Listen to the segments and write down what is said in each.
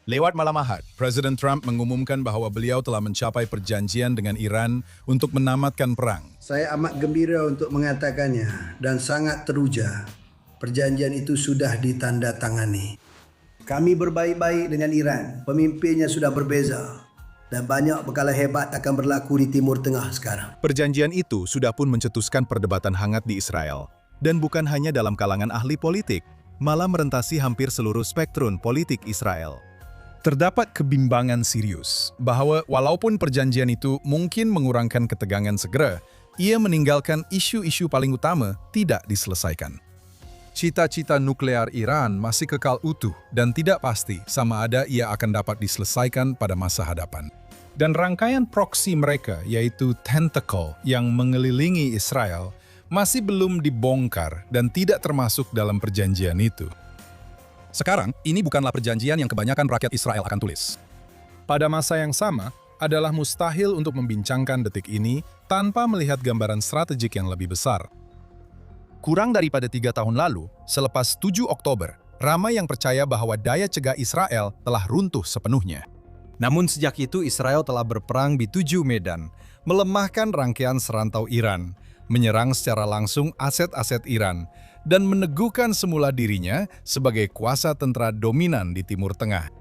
Lewat malam Ahad, Presiden Trump mengumumkan bahwa beliau telah mencapai perjanjian dengan Iran untuk menamatkan perang. Saya amat gembira untuk mengatakannya dan sangat teruja. Perjanjian itu sudah ditandatangani. Kami berbaik-baik dengan Iran. Pemimpinnya sudah berbeza. Dan banyak perkara hebat akan berlaku di Timur Tengah sekarang. Perjanjian itu sudah pun mencetuskan perdebatan hangat di Israel. Dan bukan hanya dalam kalangan ahli politik, malah merentasi hampir seluruh spektrum politik Israel. Terdapat kebimbangan serius bahwa walaupun perjanjian itu mungkin mengurangkan ketegangan segera, ia meninggalkan isu-isu paling utama tidak diselesaikan. Cita-cita nuklear Iran masih kekal utuh dan tidak pasti sama ada ia akan dapat diselesaikan pada masa hadapan. Dan rangkaian proksi mereka, yaitu Tentacle yang mengelilingi Israel, masih belum dibongkar dan tidak termasuk dalam perjanjian itu. Sekarang, ini bukanlah perjanjian yang kebanyakan rakyat Israel akan tulis. Pada masa yang sama, adalah mustahil untuk membincangkan detik ini tanpa melihat gambaran strategik yang lebih besar. Kurang daripada 3 tahun lalu, selepas 7 Oktober, ramai yang percaya bahwa daya cegah Israel telah runtuh sepenuhnya. Namun sejak itu Israel telah berperang di 7 medan, melemahkan rangkaian serantau Iran, menyerang secara langsung aset-aset Iran, dan meneguhkan semula dirinya sebagai kuasa tentara dominan di Timur Tengah.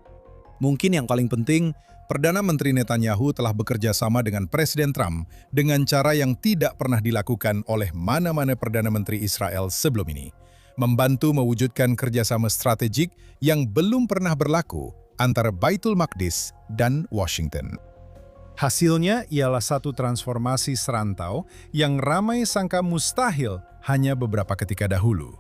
Mungkin yang paling penting, Perdana Menteri Netanyahu telah bekerja sama dengan Presiden Trump dengan cara yang tidak pernah dilakukan oleh mana-mana Perdana Menteri Israel sebelum ini, membantu mewujudkan kerjasama strategik yang belum pernah berlaku antara Baitul Maqdis dan Washington. Hasilnya ialah satu transformasi serantau yang ramai sangka mustahil hanya beberapa ketika dahulu.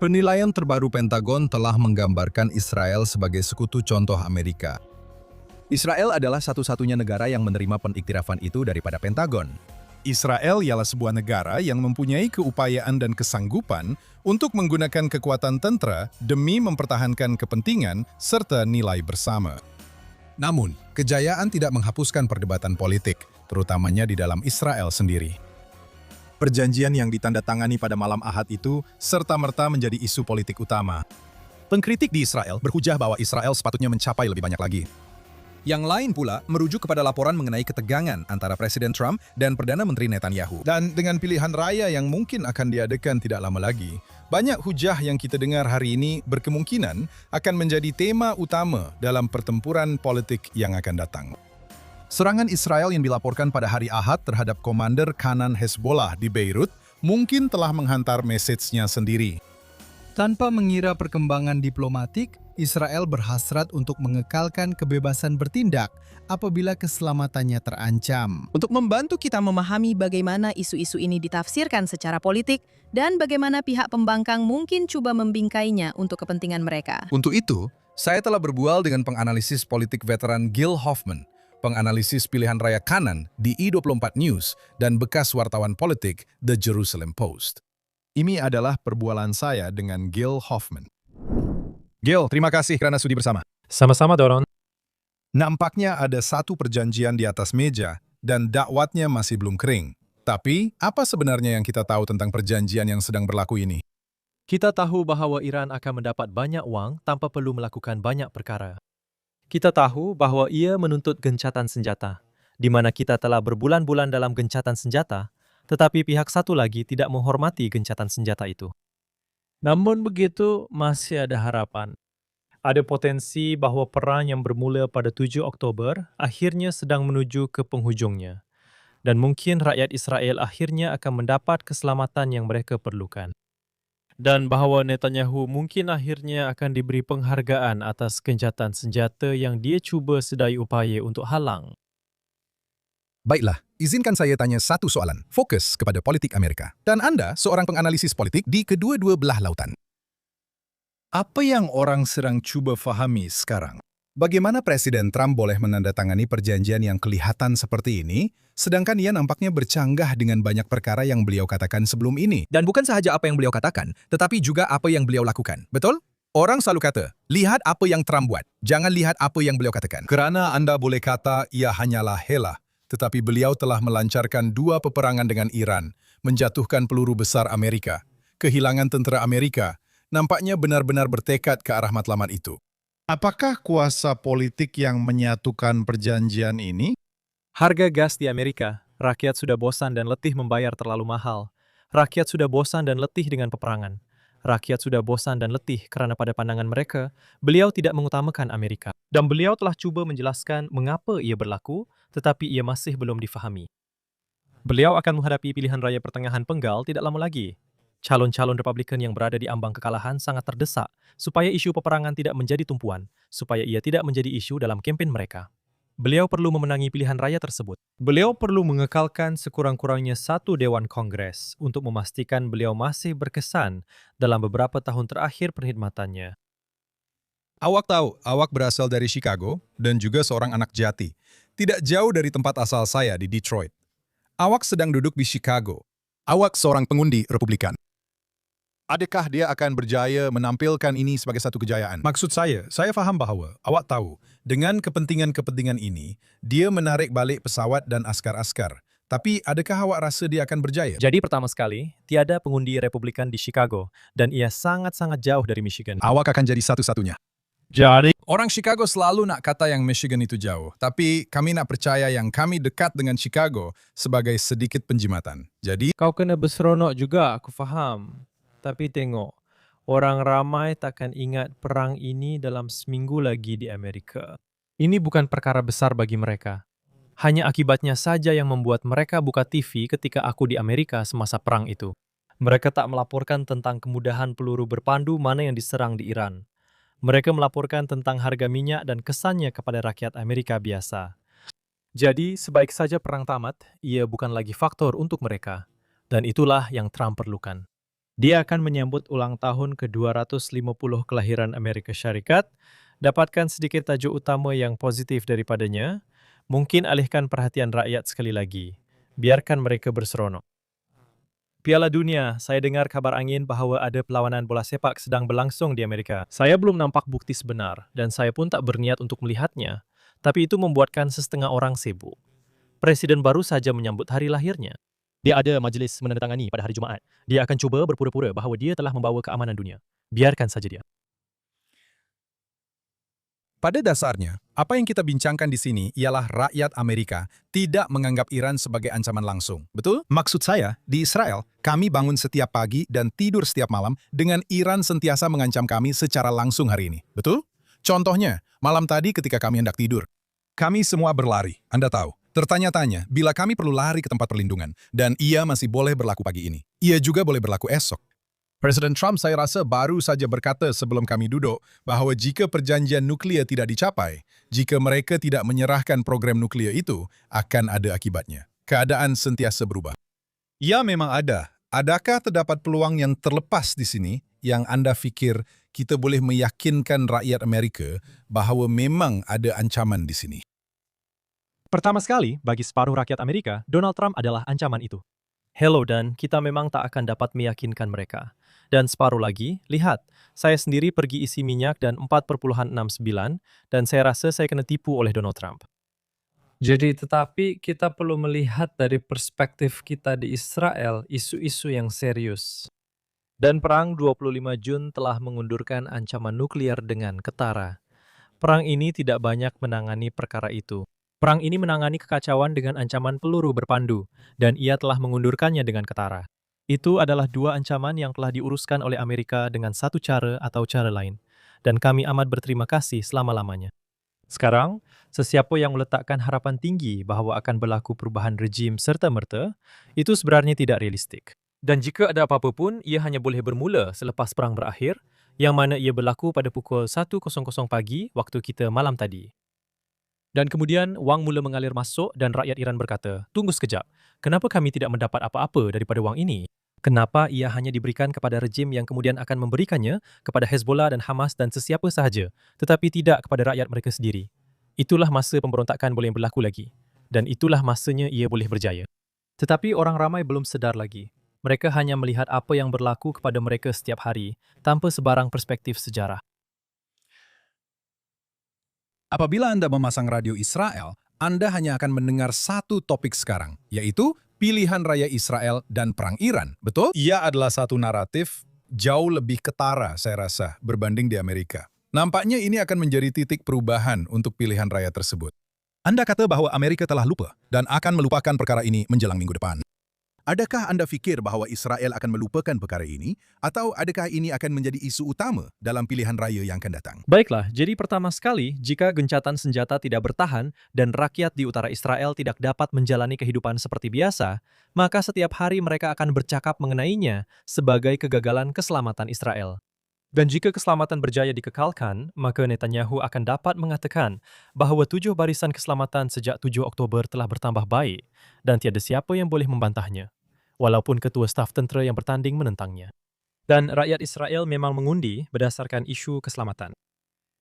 Penilaian terbaru Pentagon telah menggambarkan Israel sebagai sekutu contoh Amerika. Israel adalah satu-satunya negara yang menerima pengiktirafan itu daripada Pentagon. Israel ialah sebuah negara yang mempunyai keupayaan dan kesanggupan untuk menggunakan kekuatan tentara demi mempertahankan kepentingan serta nilai bersama. Namun, kejayaan tidak menghapuskan perdebatan politik, terutamanya di dalam Israel sendiri. Perjanjian yang ditandatangani pada malam Ahad itu serta-merta menjadi isu politik utama. Pengkritik di Israel berhujah bahwa Israel sepatutnya mencapai lebih banyak lagi. Yang lain pula merujuk kepada laporan mengenai ketegangan antara Presiden Trump dan Perdana Menteri Netanyahu. Dan dengan pilihan raya yang mungkin akan diadakan tidak lama lagi, banyak hujah yang kita dengar hari ini berkemungkinan akan menjadi tema utama dalam pertempuran politik yang akan datang. Serangan Israel yang dilaporkan pada hari Ahad terhadap komander kanan Hezbollah di Beirut mungkin telah menghantar mesej-nya sendiri. Tanpa mengira perkembangan diplomatik, Israel berhasrat untuk mengekalkan kebebasan bertindak apabila keselamatannya terancam. Untuk membantu kita memahami bagaimana isu-isu ini ditafsirkan secara politik dan bagaimana pihak pembangkang mungkin coba membingkainya untuk kepentingan mereka. Untuk itu, saya telah berbual dengan penganalisis politik veteran Gil Hoffman, penganalisis pilihan raya kanan di I24 News, dan bekas wartawan politik The Jerusalem Post. Ini adalah perbualan saya dengan Gil Hoffman. Gil, terima kasih karena sudi bersama. Sama-sama, Doron. Nampaknya ada satu perjanjian di atas meja dan dakwatnya masih belum kering. Tapi, apa sebenarnya yang kita tahu tentang perjanjian yang sedang berlaku ini? Kita tahu bahwa Iran akan mendapat banyak uang tanpa perlu melakukan banyak perkara. Kita tahu bahwa ia menuntut gencatan senjata, di mana kita telah berbulan-bulan dalam gencatan senjata, tetapi pihak satu lagi tidak menghormati gencatan senjata itu. Namun begitu, masih ada harapan. Ada potensi bahwa perang yang bermula pada 7 Oktober akhirnya sedang menuju ke penghujungnya. Dan mungkin rakyat Israel akhirnya akan mendapat keselamatan yang mereka perlukan. Dan bahawa Netanyahu mungkin akhirnya akan diberi penghargaan atas gencatan senjata yang dia cuba sedaya upaya untuk halang. Baiklah, izinkan saya tanya satu soalan, fokus kepada politik Amerika. Dan Anda seorang penganalisis politik di kedua-dua belah lautan. Apa yang orang sedang cuba fahami sekarang? Bagaimana Presiden Trump boleh menandatangani perjanjian yang kelihatan seperti ini, sedangkan ia nampaknya bercanggah dengan banyak perkara yang beliau katakan sebelum ini? Dan bukan sahaja apa yang beliau katakan, tetapi juga apa yang beliau lakukan. Betul? Orang selalu kata, lihat apa yang Trump buat, jangan lihat apa yang beliau katakan. Kerana Anda boleh kata ia hanyalah helah, tetapi beliau telah melancarkan 2 peperangan dengan Iran, menjatuhkan peluru besar Amerika. Kehilangan tentera Amerika nampaknya benar-benar bertekad ke arah matlamat itu. Apakah kuasa politik yang menyatukan perjanjian ini? Harga gas di Amerika, rakyat sudah bosan dan letih membayar terlalu mahal. Rakyat sudah bosan dan letih dengan peperangan. Rakyat sudah bosan dan letih karena pada pandangan mereka, beliau tidak mengutamakan Amerika. Dan beliau telah cuba menjelaskan mengapa ia berlaku, tetapi ia masih belum difahami. Beliau akan menghadapi pilihan raya pertengahan penggal tidak lama lagi. Calon-calon Republikan yang berada di ambang kekalahan sangat terdesak supaya isu peperangan tidak menjadi tumpuan, supaya ia tidak menjadi isu dalam kempen mereka. Beliau perlu memenangi pilihan raya tersebut. Beliau perlu mengekalkan sekurang-kurangnya satu Dewan Kongres untuk memastikan beliau masih berkesan dalam beberapa tahun terakhir perkhidmatannya. Awak tahu, awak berasal dari Chicago dan juga seorang anak jati. Tidak jauh dari tempat asal saya di Detroit. Awak sedang duduk di Chicago. Awak seorang pengundi Republikan. Adakah dia akan berjaya menampilkan ini sebagai satu kejayaan? Maksud saya faham bahwa awak tahu, dengan kepentingan-kepentingan ini, dia menarik balik pesawat dan askar-askar. Tapi adakah awak rasa dia akan berjaya? Jadi pertama sekali, tiada pengundi Republikan di Chicago, dan ia sangat-sangat jauh dari Michigan. Awak akan jadi satu-satunya. Jadi, Orang Chicago selalu nak kata yang Michigan itu jauh, tapi kami nak percaya yang kami dekat dengan Chicago sebagai sedikit penjimatan. Jadi, kau kena berseronok juga, aku faham. Tapi tengok, orang ramai takkan ingat perang ini dalam seminggu lagi di Amerika. Ini bukan perkara besar bagi mereka. Hanya akibatnya saja yang membuat mereka buka TV ketika aku di Amerika semasa perang itu. Mereka tak melaporkan tentang kemudahan peluru berpandu mana yang diserang di Iran. Mereka melaporkan tentang harga minyak dan kesannya kepada rakyat Amerika biasa. Jadi, sebaik saja perang tamat, ia bukan lagi faktor untuk mereka. Dan itulah yang Trump perlukan. Dia akan menyambut ulang tahun ke-250 kelahiran Amerika Syarikat, dapatkan sedikit tajuk utama yang positif daripadanya, mungkin alihkan perhatian rakyat sekali lagi. Biarkan mereka berseronok. Piala Dunia, saya dengar kabar angin bahawa ada perlawanan bola sepak sedang berlangsung di Amerika. Saya belum nampak bukti sebenar dan saya pun tak berniat untuk melihatnya, tapi itu membuatkan setengah orang sibuk. Presiden baru saja menyambut hari lahirnya. Dia ada majlis menandatangani pada hari Jumaat. Dia akan cuba berpura-pura bahawa dia telah membawa keamanan dunia. Biarkan saja dia. pada dasarnya, apa yang kita bincangkan di sini ialah rakyat Amerika tidak menganggap Iran sebagai ancaman langsung. Betul? Maksud saya, di Israel, kami bangun setiap pagi dan tidur setiap malam dengan Iran sentiasa mengancam kami secara langsung hari ini. Betul? Contohnya, malam tadi ketika kami hendak tidur, kami semua berlari, Anda tahu. Tertanya-tanya bila kami perlu lari ke tempat perlindungan, dan ia masih boleh berlaku pagi ini. Ia juga boleh berlaku esok. Presiden Trump saya rasa baru saja berkata sebelum kami duduk bahawa jika perjanjian nuklear tidak dicapai, jika mereka tidak menyerahkan program nuklear itu, akan ada akibatnya. Keadaan sentiasa berubah. Ya, memang ada. Adakah terdapat peluang yang terlepas di sini yang Anda fikir kita boleh meyakinkan rakyat Amerika bahawa memang ada ancaman di sini? Pertama sekali, bagi separuh rakyat Amerika, Donald Trump adalah ancaman itu. Hello dan kita memang tak akan dapat meyakinkan mereka. Dan separuh lagi, lihat, saya sendiri pergi isi minyak dan 4,69 dan saya rasa saya kena tipu oleh Donald Trump. Jadi tetapi kita perlu melihat dari perspektif kita di Israel isu-isu yang serius. Dan perang 25 Jun telah mengundurkan ancaman nuklir dengan ketara. Perang ini tidak banyak menangani perkara itu. Perang ini menangani kekacauan dengan ancaman peluru berpandu, dan ia telah mengundurkannya dengan ketara. Itu adalah dua ancaman yang telah diuruskan oleh Amerika dengan satu cara atau cara lain, dan kami amat berterima kasih selama-lamanya. Sekarang, sesiapa yang meletakkan harapan tinggi bahawa akan berlaku perubahan rejim serta-merta, itu sebenarnya tidak realistik. Dan jika ada apa-apa pun, ia hanya boleh bermula selepas perang berakhir, yang mana ia berlaku pada pukul 1.00 pagi waktu kita malam tadi. Dan kemudian, wang mula mengalir masuk dan rakyat Iran berkata, tunggu sekejap, kenapa kami tidak mendapat apa-apa daripada wang ini? Kenapa ia hanya diberikan kepada rejim yang kemudian akan memberikannya kepada Hezbollah dan Hamas dan sesiapa sahaja, tetapi tidak kepada rakyat mereka sendiri? Itulah masa pemberontakan boleh berlaku lagi. Dan itulah masanya ia boleh berjaya. Tetapi orang ramai belum sedar lagi. Mereka hanya melihat apa yang berlaku kepada mereka setiap hari, tanpa sebarang perspektif sejarah. Apabila Anda memasang radio Israel, Anda hanya akan mendengar satu topik sekarang, yaitu pilihan raya Israel dan perang Iran, betul? Ia adalah satu naratif jauh lebih ketara, saya rasa, berbanding di Amerika. Nampaknya ini akan menjadi titik perubahan untuk pilihan raya tersebut. Anda kata bahwa Amerika telah lupa dan akan melupakan perkara ini menjelang minggu depan. Adakah Anda fikir bahwa Israel akan melupakan perkara ini, atau adakah ini akan menjadi isu utama dalam pilihan raya yang akan datang? Baiklah, jadi pertama sekali, jika gencatan senjata tidak bertahan dan rakyat di utara Israel tidak dapat menjalani kehidupan seperti biasa, maka setiap hari mereka akan bercakap mengenainya sebagai kegagalan keselamatan Israel. Dan jika keselamatan berjaya dikekalkan, maka Netanyahu akan dapat mengatakan bahwa 7 barisan keselamatan sejak 7 Oktober telah bertambah baik dan tiada siapa yang boleh membantahnya, walaupun ketua staf tentera yang bertanding menentangnya. Dan rakyat Israel memang mengundi berdasarkan isu keselamatan.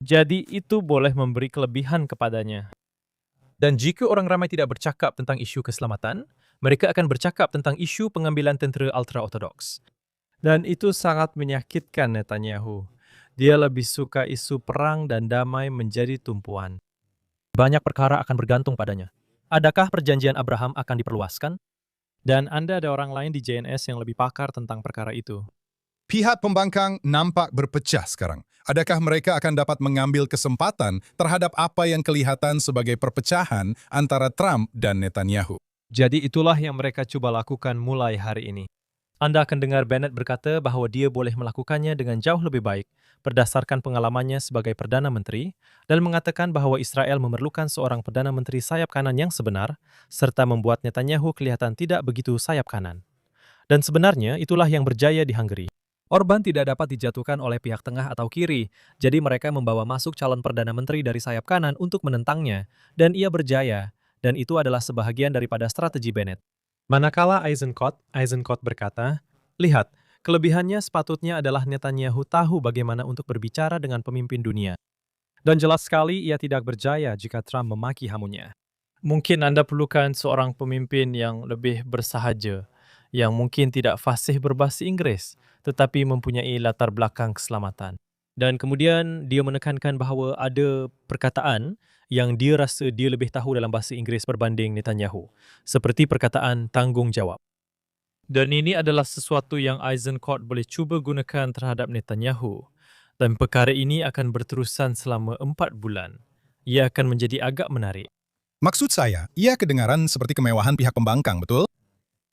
Jadi itu boleh memberi kelebihan kepadanya. Dan jika orang ramai tidak bercakap tentang isu keselamatan, mereka akan bercakap tentang isu pengambilan tentera ultra-ortodoks. Dan itu sangat menyakitkan Netanyahu. Dia lebih suka isu perang dan damai menjadi tumpuan. Banyak perkara akan bergantung padanya. Adakah perjanjian Abraham akan diperluaskan? Dan Anda ada orang lain di JNS yang lebih pakar tentang perkara itu. Pihak pembangkang nampak berpecah sekarang. Adakah mereka akan dapat mengambil kesempatan terhadap apa yang kelihatan sebagai perpecahan antara Trump dan Netanyahu? Jadi itulah yang mereka coba lakukan mulai hari ini. Anda akan dengar Bennett berkata bahwa dia boleh melakukannya dengan jauh lebih baik berdasarkan pengalamannya sebagai Perdana Menteri dan mengatakan bahwa Israel memerlukan seorang Perdana Menteri sayap kanan yang sebenar serta membuat Netanyahu kelihatan tidak begitu sayap kanan. Dan sebenarnya itulah yang berjaya di Hungary. Orban tidak dapat dijatuhkan oleh pihak tengah atau kiri, jadi mereka membawa masuk calon Perdana Menteri dari sayap kanan untuk menentangnya, dan ia berjaya, dan itu adalah sebahagian daripada strategi Bennett. Manakala Eisenkot berkata, lihat, kelebihannya sepatutnya adalah Netanyahu tahu bagaimana untuk berbicara dengan pemimpin dunia. Dan jelas sekali ia tidak berjaya jika Trump memaki hamunya. Mungkin Anda perlukan seorang pemimpin yang lebih bersahaja, yang mungkin tidak fasih berbahasa Inggris, tetapi mempunyai latar belakang keselamatan. Dan kemudian dia menekankan bahawa ada perkataan yang dia rasa dia lebih tahu dalam bahasa Inggeris berbanding Netanyahu, seperti perkataan tanggungjawab. Dan ini adalah sesuatu yang Eisenkot boleh cuba gunakan terhadap Netanyahu. Dan perkara ini akan berterusan selama 4 bulan. Ia akan menjadi agak menarik. Maksud saya, ia kedengaran seperti kemewahan pihak pembangkang, betul?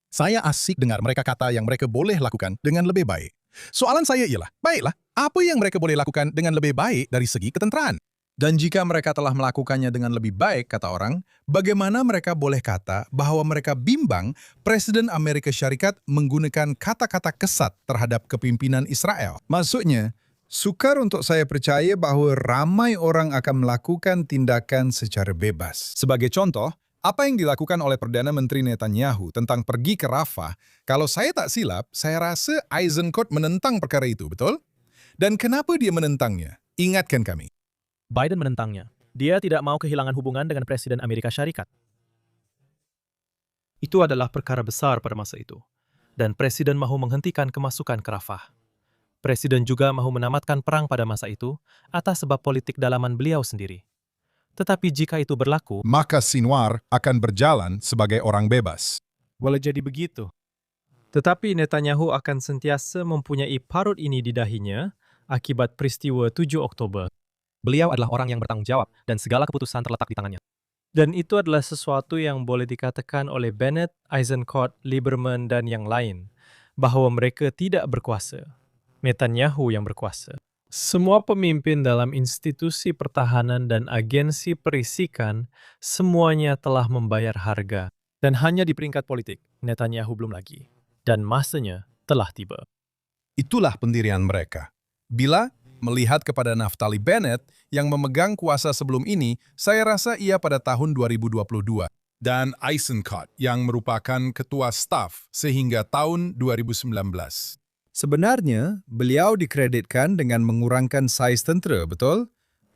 Saya asik dengar mereka kata yang mereka boleh lakukan dengan lebih baik. Soalan saya ialah, baiklah, apa yang mereka boleh lakukan dengan lebih baik dari segi ketenteraan? Dan jika mereka telah melakukannya dengan lebih baik, kata orang, bagaimana mereka boleh kata bahwa mereka bimbang Presiden Amerika Syarikat menggunakan kata-kata kesat terhadap kepimpinan Israel? Maksudnya, sukar untuk saya percaya bahwa ramai orang akan melakukan tindakan secara bebas. Sebagai contoh, apa yang dilakukan oleh Perdana Menteri Netanyahu tentang pergi ke Rafah, kalau saya tak silap, saya rasa Eisenkot menentang perkara itu, betul? Dan kenapa dia menentangnya? Ingatkan kami. Biden menentangnya. Dia tidak mau kehilangan hubungan dengan Presiden Amerika Syarikat. Itu adalah perkara besar pada masa itu. Dan Presiden mahu menghentikan kemasukan ke Rafah. Presiden juga mahu menamatkan perang pada masa itu atas sebab politik dalaman beliau sendiri. Tetapi jika itu berlaku, maka Sinwar akan berjalan sebagai orang bebas. boleh jadi begitu. Tetapi Netanyahu akan sentiasa mempunyai parut ini di dahinya akibat peristiwa 7 Oktober. Beliau adalah orang yang bertanggung jawab dan segala keputusan terletak di tangannya. Dan itu adalah sesuatu yang boleh dikatakan oleh Bennett, Eisenkot, Lieberman dan yang lain, bahwa mereka tidak berkuasa. Netanyahu yang berkuasa. Semua pemimpin dalam institusi pertahanan dan agensi perisikan semuanya telah membayar harga. Dan hanya di peringkat politik, Netanyahu belum lagi. Dan masanya telah tiba. Itulah pendirian mereka. Bila melihat kepada Naftali Bennett yang memegang kuasa sebelum ini, saya rasa ia pada tahun 2022. Dan Eisenkot yang merupakan ketua staf sehingga tahun 2019. Sebenarnya, beliau dikreditkan dengan mengurangkan saiz tentera, betul?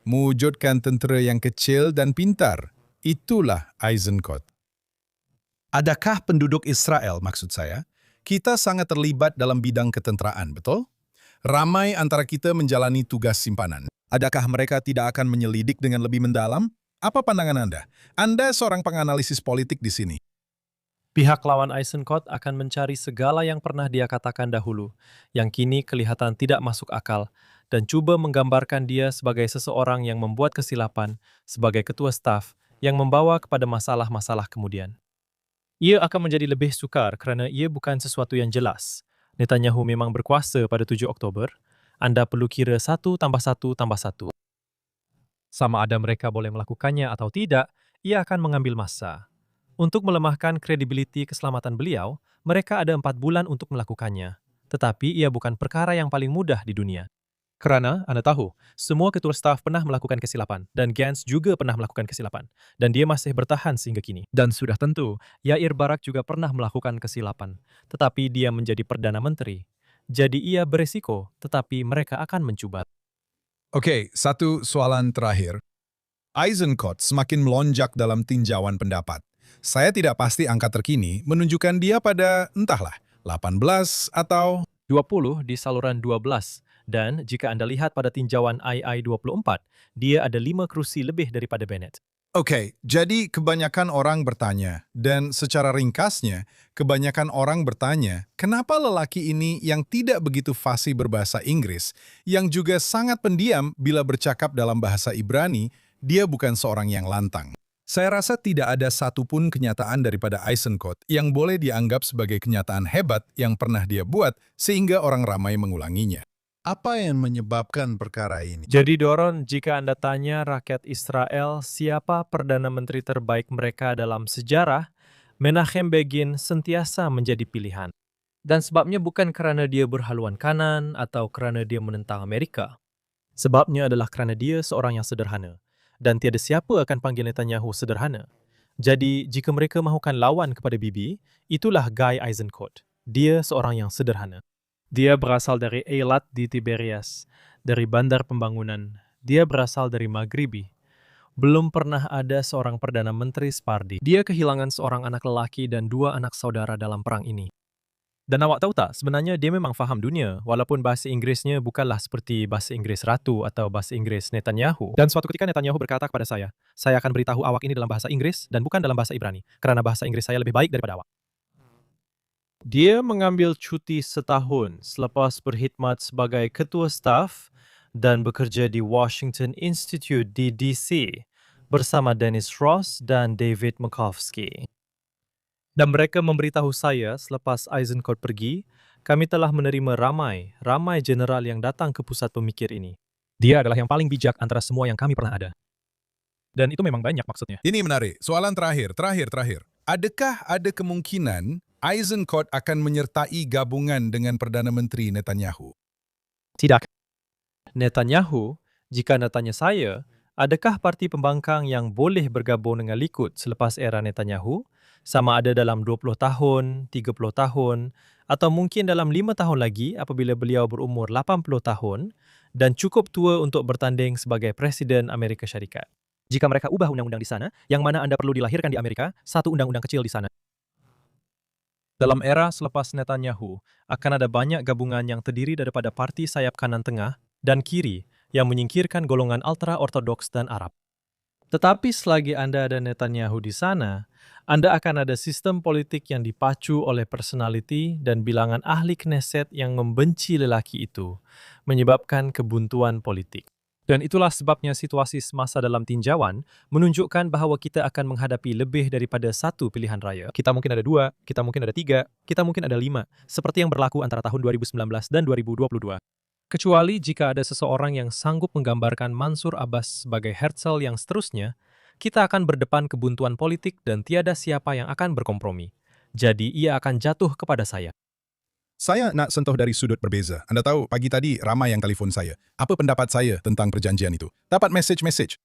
Mewujudkan tentera yang kecil dan pintar. Itulah Eisenkot. Adakah penduduk Israel, maksud saya, kita sangat terlibat dalam bidang ketenteraan, betul? Ramai antara kita menjalani tugas simpanan. Adakah mereka tidak akan menyelidik dengan lebih mendalam? Apa pandangan Anda? Anda seorang penganalisis politik di sini. Pihak lawan Eisenkot akan mencari segala yang pernah dia katakan dahulu, yang kini kelihatan tidak masuk akal, dan cuba menggambarkan dia sebagai seseorang yang membuat kesilapan sebagai ketua staf yang membawa kepada masalah-masalah kemudian. Ia akan menjadi lebih sukar kerana ia bukan sesuatu yang jelas. Netanyahu memang berkuasa pada 7 Oktober. Anda perlu kira 1 tambah 1 tambah 1. Sama ada mereka boleh melakukannya atau tidak, ia akan mengambil masa. Untuk melemahkan kredibiliti keselamatan beliau, mereka ada 4 bulan untuk melakukannya. Tetapi ia bukan perkara yang paling mudah di dunia. Kerana, Anda tahu, semua ketua staf pernah melakukan kesilapan dan Gantz juga pernah melakukan kesilapan dan dia masih bertahan sehingga kini. Dan sudah tentu, Yair Barak juga pernah melakukan kesilapan, tetapi dia menjadi Perdana Menteri. Jadi ia beresiko, tetapi mereka akan mencuba. Oke, satu soalan terakhir. Eisenkot semakin melonjak dalam tinjauan pendapat. Saya tidak pasti angka terkini menunjukkan dia pada, entahlah, 18 atau 20 di saluran 12. Dan jika Anda lihat pada tinjauan II-24, dia ada 5 kerusi lebih daripada Bennett. Oke, jadi kebanyakan orang bertanya, dan secara ringkasnya, kebanyakan orang bertanya, kenapa lelaki ini yang tidak begitu fasih berbahasa Inggris, yang juga sangat pendiam bila bercakap dalam bahasa Ibrani, dia bukan seorang yang lantang. Saya rasa tidak ada satupun kenyataan daripada Eisenkot yang boleh dianggap sebagai kenyataan hebat yang pernah dia buat sehingga orang ramai mengulanginya. Apa yang menyebabkan perkara ini? Jadi Doron, jika Anda tanya rakyat Israel siapa Perdana Menteri terbaik mereka dalam sejarah, Menachem Begin sentiasa menjadi pilihan. Dan sebabnya bukan kerana dia berhaluan kanan atau kerana dia menentang Amerika. Sebabnya adalah kerana dia seorang yang sederhana. Dan tiada siapa akan panggil Netanyahu sederhana. Jadi, jika mereka mahukan lawan kepada Bibi, itulah Guy Eisenkot. Dia seorang yang sederhana. Dia berasal dari Eilat di Tiberias, dari bandar pembangunan. Dia berasal dari Maghribi. Belum pernah ada seorang Perdana Menteri Sephardi. Dia kehilangan seorang anak lelaki dan 2 anak saudara dalam perang ini. Dan awak tahu tak, sebenarnya dia memang faham dunia, walaupun bahasa Inggerisnya bukanlah seperti bahasa Inggeris Ratu atau bahasa Inggeris Netanyahu. Dan suatu ketika Netanyahu berkata kepada saya akan beritahu awak ini dalam bahasa Inggris dan bukan dalam bahasa Ibrani, kerana bahasa Inggris saya lebih baik daripada awak. Dia mengambil cuti setahun selepas berkhidmat sebagai ketua staf dan bekerja di Washington Institute di DC bersama Dennis Ross dan David Makovsky. Dan mereka memberitahu saya selepas Eisenkot pergi, kami telah menerima ramai general yang datang ke pusat pemikir ini. Dia adalah yang paling bijak antara semua yang kami pernah ada. Dan itu memang banyak maksudnya. Ini menarik. Soalan terakhir. Adakah ada kemungkinan Eisenkot akan menyertai gabungan dengan Perdana Menteri Netanyahu? Tidak. Netanyahu, jika Anda tanya saya, adakah parti pembangkang yang boleh bergabung dengan Likud selepas era Netanyahu? Sama ada dalam 20 tahun, 30 tahun, atau mungkin dalam 5 tahun lagi apabila beliau berumur 80 tahun dan cukup tua untuk bertanding sebagai Presiden Amerika Syarikat. Jika mereka ubah undang-undang di sana, yang mana Anda perlu dilahirkan di Amerika, 1 undang-undang kecil di sana. Dalam era selepas Netanyahu, akan ada banyak gabungan yang terdiri daripada parti sayap kanan tengah dan kiri yang menyingkirkan golongan ultra-ortodoks dan Arab. Tetapi selagi Anda ada Netanyahu di sana, Anda akan ada sistem politik yang dipacu oleh personality dan bilangan ahli Knesset yang membenci lelaki itu, menyebabkan kebuntuan politik. Dan itulah sebabnya situasi semasa dalam tinjauan menunjukkan bahawa kita akan menghadapi lebih daripada 1 pilihan raya. Kita mungkin ada 2, kita mungkin ada 3, kita mungkin ada 5, seperti yang berlaku antara tahun 2019 dan 2022. Kecuali jika ada seseorang yang sanggup menggambarkan Mansur Abbas sebagai Herzl yang seterusnya, kita akan berdepan kebuntuan politik dan tiada siapa yang akan berkompromi. Jadi ia akan jatuh kepada saya. Saya nak sentuh dari sudut berbeza. Anda tahu, pagi tadi ramai yang telefon saya. Apa pendapat saya tentang perjanjian itu? Dapat message.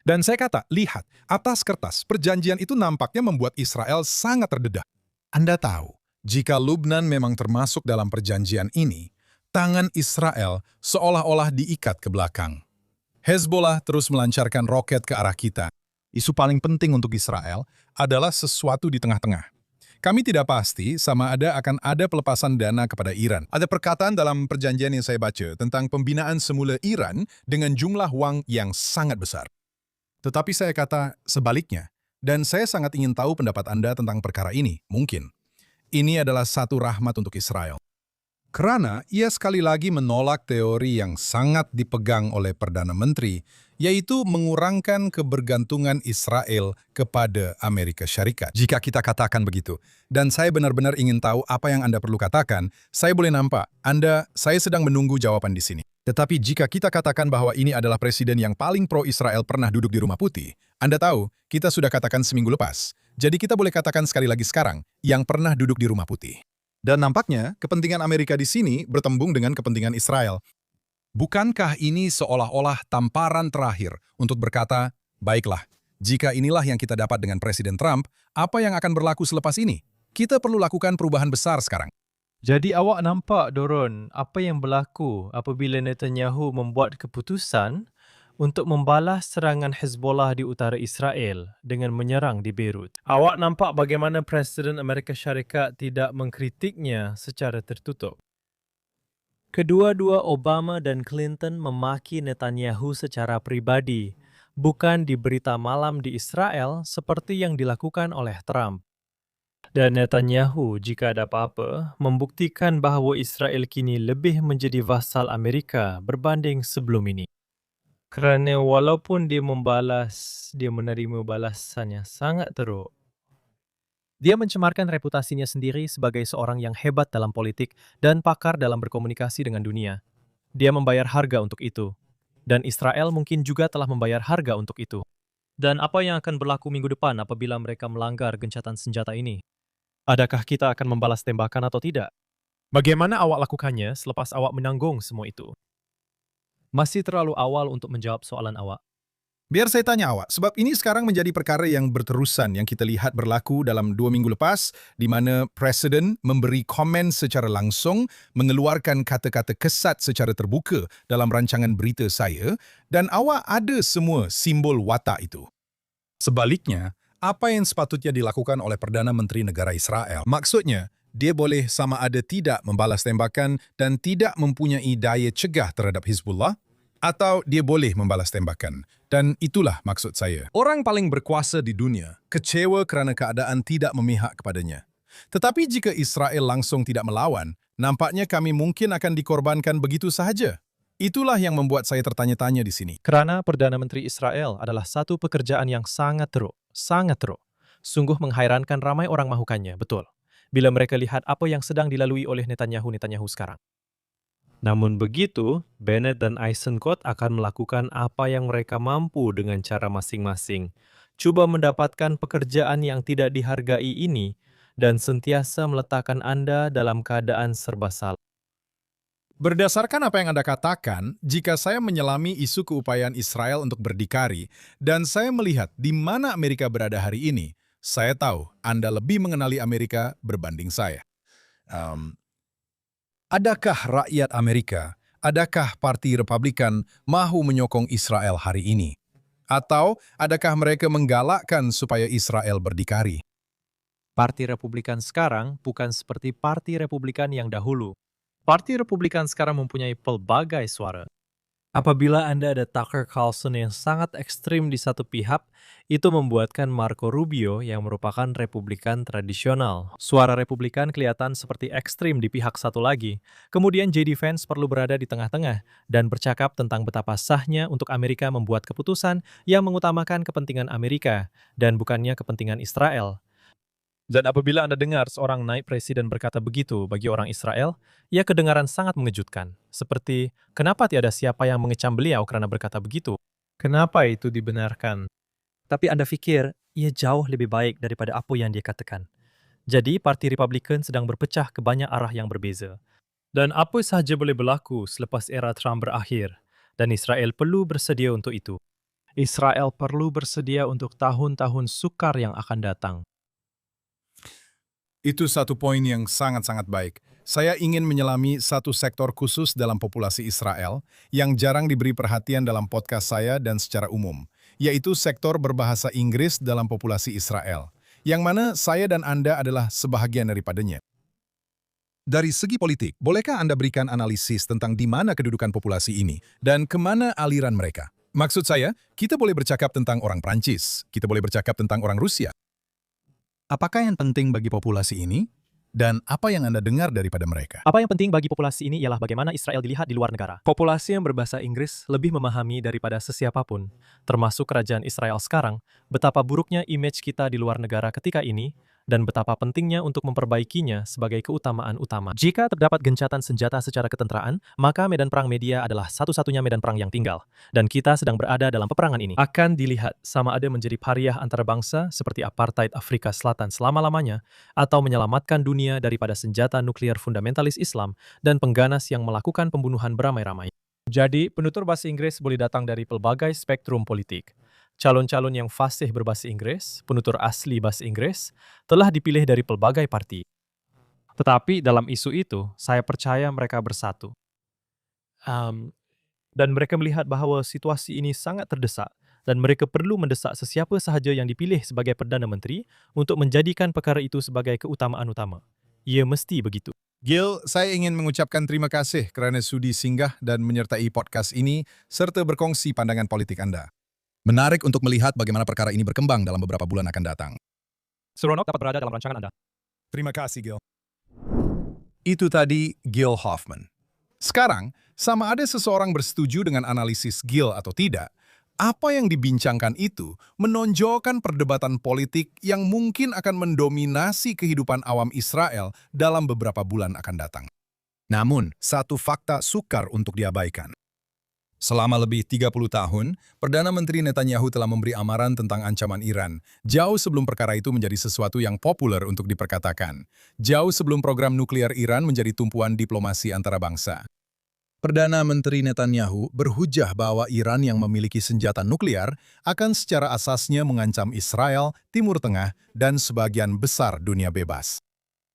Dan saya kata, lihat, atas kertas, perjanjian itu nampaknya membuat Israel sangat terdedah. Anda tahu, jika Lubnan memang termasuk dalam perjanjian ini, tangan Israel seolah-olah diikat ke belakang. Hezbollah terus melancarkan roket ke arah kita. Isu paling penting untuk Israel adalah sesuatu di tengah-tengah. Kami tidak pasti sama ada akan ada pelepasan dana kepada Iran. Ada perkataan dalam perjanjian yang saya baca tentang pembinaan semula Iran dengan jumlah wang yang sangat besar. Tetapi saya kata sebaliknya, dan saya sangat ingin tahu pendapat Anda tentang perkara ini, mungkin. Ini adalah satu rahmat untuk Israel. Karena ia sekali lagi menolak teori yang sangat dipegang oleh Perdana Menteri, yaitu mengurangkan kebergantungan Israel kepada Amerika Syarikat. Jika kita katakan begitu, dan saya benar-benar ingin tahu apa yang Anda perlu katakan, saya boleh nampak, saya sedang menunggu jawaban di sini. Tetapi jika kita katakan bahwa ini adalah presiden yang paling pro-Israel pernah duduk di Rumah Putih, Anda tahu, kita sudah katakan seminggu lepas. Jadi kita boleh katakan sekali lagi sekarang, yang pernah duduk di Rumah Putih. Dan nampaknya, kepentingan Amerika di sini bertembung dengan kepentingan Israel. Bukankah ini seolah-olah tamparan terakhir untuk berkata, baiklah, jika inilah yang kita dapat dengan Presiden Trump, apa yang akan berlaku selepas ini? Kita perlu lakukan perubahan besar sekarang. Jadi awak nampak, Doron, apa yang berlaku apabila Netanyahu membuat keputusan untuk membalas serangan Hezbollah di utara Israel dengan menyerang di Beirut. Awak nampak bagaimana Presiden Amerika Syarikat tidak mengkritiknya secara tertutup. Kedua-dua Obama dan Clinton memaki Netanyahu secara pribadi, bukan di berita malam di Israel seperti yang dilakukan oleh Trump. Dan Netanyahu, jika ada apa-apa, membuktikan bahawa Israel kini lebih menjadi vasal Amerika berbanding sebelum ini. Kerana walaupun dia membalas, dia menerima balasannya sangat teruk. Dia mencemarkan reputasinya sendiri sebagai seorang yang hebat dalam politik dan pakar dalam berkomunikasi dengan dunia. Dia membayar harga untuk itu. Dan Israel mungkin juga telah membayar harga untuk itu. Dan apa yang akan berlaku minggu depan apabila mereka melanggar gencatan senjata ini? Adakah kita akan membalas tembakan atau tidak? Bagaimana awak lakukannya selepas awak menanggung semua itu? Masih terlalu awal untuk menjawab soalan awak. Biar saya tanya awak, sebab ini sekarang menjadi perkara yang berterusan yang kita lihat berlaku dalam 2 minggu lepas, di mana Presiden memberi komen secara langsung, mengeluarkan kata-kata kesat secara terbuka dalam rancangan berita saya, dan awak ada semua simbol watak itu. Sebaliknya, apa yang sepatutnya dilakukan oleh Perdana Menteri Negara Israel? Maksudnya, dia boleh sama ada tidak membalas tembakan dan tidak mempunyai daya cegah terhadap Hizbullah, atau dia boleh membalas tembakan. Dan itulah maksud saya. Orang paling berkuasa di dunia kecewa kerana keadaan tidak memihak kepadanya. Tetapi jika Israel langsung tidak melawan, nampaknya kami mungkin akan dikorbankan begitu sahaja. Itulah yang membuat saya tertanya-tanya di sini. Kerana Perdana Menteri Israel adalah satu pekerjaan yang sangat teruk. Sungguh menghairankan ramai orang mahukannya, betul. Bila mereka lihat apa yang sedang dilalui oleh Netanyahu sekarang. Namun begitu, Bennett dan Eisenkot akan melakukan apa yang mereka mampu dengan cara masing-masing. Cuba mendapatkan pekerjaan yang tidak dihargai ini dan sentiasa meletakkan Anda dalam keadaan serba salah. Berdasarkan apa yang Anda katakan, jika saya menyelami isu keupayaan Israel untuk berdikari, dan saya melihat di mana Amerika berada hari ini, saya tahu Anda lebih mengenali Amerika berbanding saya. Adakah rakyat Amerika, adakah Parti Republikan mahu menyokong Israel hari ini? Atau adakah mereka menggalakkan supaya Israel berdikari? Parti Republikan sekarang bukan seperti Parti Republikan yang dahulu. Parti Republikan sekarang mempunyai pelbagai suara. Apabila Anda ada Tucker Carlson yang sangat ekstrim di satu pihak, itu membuatkan Marco Rubio yang merupakan Republikan tradisional. Suara Republikan kelihatan seperti ekstrim di pihak satu lagi. Kemudian J.D. Vance perlu berada di tengah-tengah dan bercakap tentang betapa sahnya untuk Amerika membuat keputusan yang mengutamakan kepentingan Amerika dan bukannya kepentingan Israel. Dan apabila Anda dengar seorang naib presiden berkata begitu bagi orang Israel, ia kedengaran sangat mengejutkan. Seperti, kenapa tiada siapa yang mengecam beliau kerana berkata begitu? Kenapa itu dibenarkan? Tapi Anda fikir, ia jauh lebih baik daripada apa yang dia katakan. Jadi, Parti Republikan sedang berpecah ke banyak arah yang berbeza. Dan apa sahaja boleh berlaku selepas era Trump berakhir. Dan Israel perlu bersedia untuk itu. Israel perlu bersedia untuk tahun-tahun sukar yang akan datang. Itu satu poin yang sangat-sangat baik. Saya ingin menyelami satu sektor khusus dalam populasi Israel yang jarang diberi perhatian dalam podcast saya dan secara umum, yaitu sektor berbahasa Inggris dalam populasi Israel, yang mana saya dan Anda adalah sebahagian daripadanya. Dari segi politik, bolehkah Anda berikan analisis tentang di mana kedudukan populasi ini dan kemana aliran mereka? Maksud saya, kita boleh bercakap tentang orang Prancis, kita boleh bercakap tentang orang Rusia. Apakah yang penting bagi populasi ini? Dan apa yang Anda dengar daripada mereka? Apa yang penting bagi populasi ini ialah bagaimana Israel dilihat di luar negara. Populasi yang berbahasa Inggris lebih memahami daripada sesiapapun, termasuk kerajaan Israel sekarang, betapa buruknya image kita di luar negara ketika ini, dan betapa pentingnya untuk memperbaikinya sebagai keutamaan utama. Jika terdapat gencatan senjata secara ketenteraan, maka medan perang media adalah satu-satunya medan perang yang tinggal. Dan kita sedang berada dalam peperangan ini. Akan dilihat sama ada menjadi pariah antara bangsa seperti apartheid Afrika Selatan selama-lamanya, atau menyelamatkan dunia daripada senjata nuklir fundamentalis Islam dan pengganas yang melakukan pembunuhan beramai-ramai. Jadi, penutur bahasa Inggris boleh datang dari pelbagai spektrum politik. Calon-calon yang fasih berbahasa Inggris, penutur asli bahasa Inggris, telah dipilih dari pelbagai parti. Tetapi dalam isu itu, saya percaya mereka bersatu. Dan mereka melihat bahawa situasi ini sangat terdesak dan mereka perlu mendesak sesiapa sahaja yang dipilih sebagai Perdana Menteri untuk menjadikan perkara itu sebagai keutamaan utama. Ia mesti begitu. Gil, saya ingin mengucapkan terima kasih kerana sudi singgah dan menyertai podcast ini serta berkongsi pandangan politik Anda. Menarik untuk melihat bagaimana perkara ini berkembang dalam beberapa bulan akan datang. Seronok dapat berada dalam rancangan Anda. Terima kasih, Gil. Itu tadi Gil Hoffman. Sekarang, sama ada seseorang bersetuju dengan analisis Gil atau tidak, apa yang dibincangkan itu menonjolkan perdebatan politik yang mungkin akan mendominasi kehidupan awam Israel dalam beberapa bulan akan datang. Namun, satu fakta sukar untuk diabaikan. Selama lebih 30 tahun, Perdana Menteri Netanyahu telah memberi amaran tentang ancaman Iran, jauh sebelum perkara itu menjadi sesuatu yang populer untuk diperkatakan, jauh sebelum program nuklir Iran menjadi tumpuan diplomasi antara bangsa. Perdana Menteri Netanyahu berhujah bahwa Iran yang memiliki senjata nuklir akan secara asasnya mengancam Israel, Timur Tengah, dan sebagian besar dunia bebas.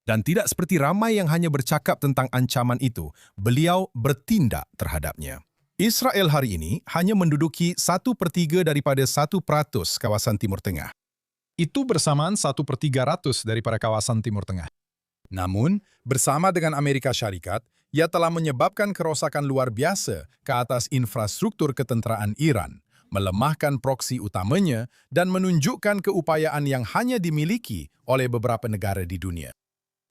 Dan tidak seperti ramai yang hanya bercakap tentang ancaman itu, beliau bertindak terhadapnya. Israel hari ini hanya menduduki 1/3 daripada 1% kawasan Timur Tengah. Itu bersamaan 1/300 daripada kawasan Timur Tengah. Namun, bersama dengan Amerika Syarikat, ia telah menyebabkan kerosakan luar biasa ke atas infrastruktur ketenteraan Iran, melemahkan proksi utamanya, dan menunjukkan keupayaan yang hanya dimiliki oleh beberapa negara di dunia.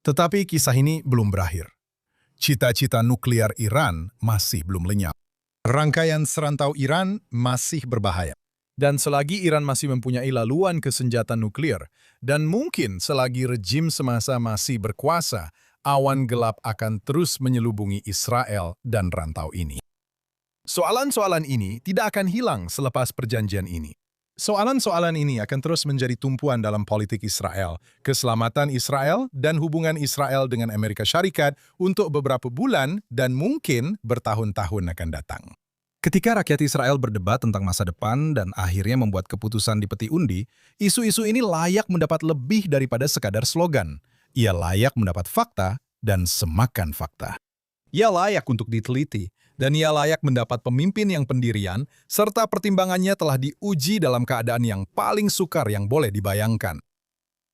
Tetapi kisah ini belum berakhir. Cita-cita nuklir Iran masih belum lenyap. Rangkaian serantau Iran masih berbahaya. Dan selagi Iran masih mempunyai laluan ke senjata nuklir, dan mungkin selagi rejim semasa masih berkuasa, awan gelap akan terus menyelubungi Israel dan rantau ini. Soalan-soalan ini tidak akan hilang selepas perjanjian ini. Soalan-soalan ini akan terus menjadi tumpuan dalam politik Israel, keselamatan Israel, dan hubungan Israel dengan Amerika Syarikat untuk beberapa bulan dan mungkin bertahun-tahun akan datang. Ketika rakyat Israel berdebat tentang masa depan dan akhirnya membuat keputusan di peti undi, isu-isu ini layak mendapat lebih daripada sekadar slogan. Ia layak mendapat fakta dan semakan fakta. Ia layak untuk diteliti, dan ia layak mendapat pemimpin yang pendirian, serta pertimbangannya telah diuji dalam keadaan yang paling sukar yang boleh dibayangkan.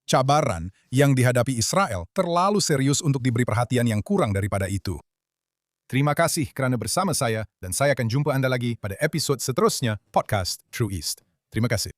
Cabaran yang dihadapi Israel terlalu serius untuk diberi perhatian yang kurang daripada itu. Terima kasih kerana bersama saya, dan saya akan jumpa Anda lagi pada episod seterusnya podcast True East. Terima kasih.